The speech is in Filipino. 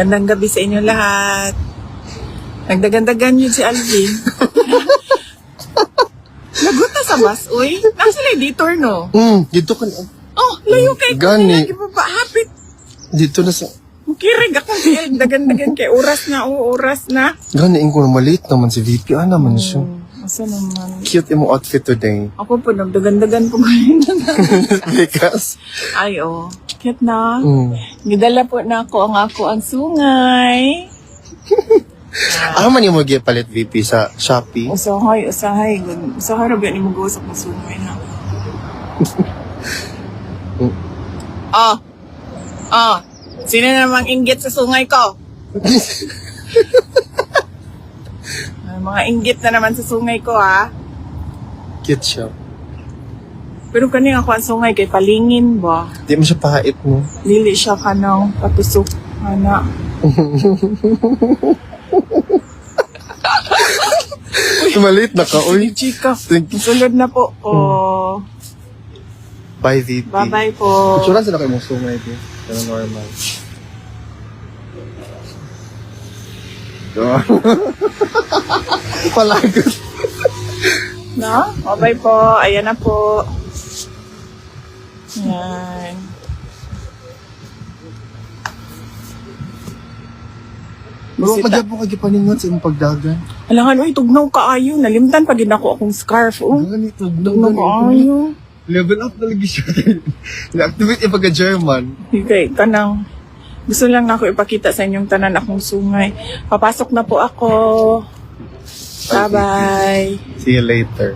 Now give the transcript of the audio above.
Magandang gabi sa inyo lahat. Nagdagandagan yun si Alvin. Lagot na sa bus, uy. Nasa na detour, no? Dito ka na. Oh, layo kay Gani. Lagi pa ba? Hapit. Dito na sa... Kirig ako siya. Dagan-dagan kay oras na. Oo, oras na. Ganiin ko na maliit naman si VP. Ah, naman siya. Asa naman? Cute yung outfit today. Ako po, nagdagan-dagan po ngayon. Because... Ay, oh. Cute na. Mm. Gidala po na ako ang sungay. Ano man yung mag-palit VP sa Shopee? Usahay. Usahay rabi ni mo gawas akong sungay na. Sino namang inggit sa sungay ko? Mga inggit na naman sa sungay ko, ha? Cute siya. Pero kani ako ang sungay kay palingin ba? Di mo siya pahait mo. Dili siya kanang patusok. Ana. Maliit na ka, uy. Chika. Thank you. Sulod na po. Oh. Bye, VP. Bye-bye po. Picturean sila kayo mong sungay, VP. Pero normal. Palagot. No? Bye-bye po. Ayan na po. Yan. Bro, madya po kagipaningon sa imong pagdagan. Alangan, uy, tugnaw kaayo. Nalimtan pa din ako akong scarf. Oh. Ganito, Tugnaw kaayo. Level up talaga siya. Na-activate yung pagka-German. Okay, kanang. Gusto lang na ako ipakita sa inyong tanan akong sungay. Papasok na po ako. Bye-bye. See you later.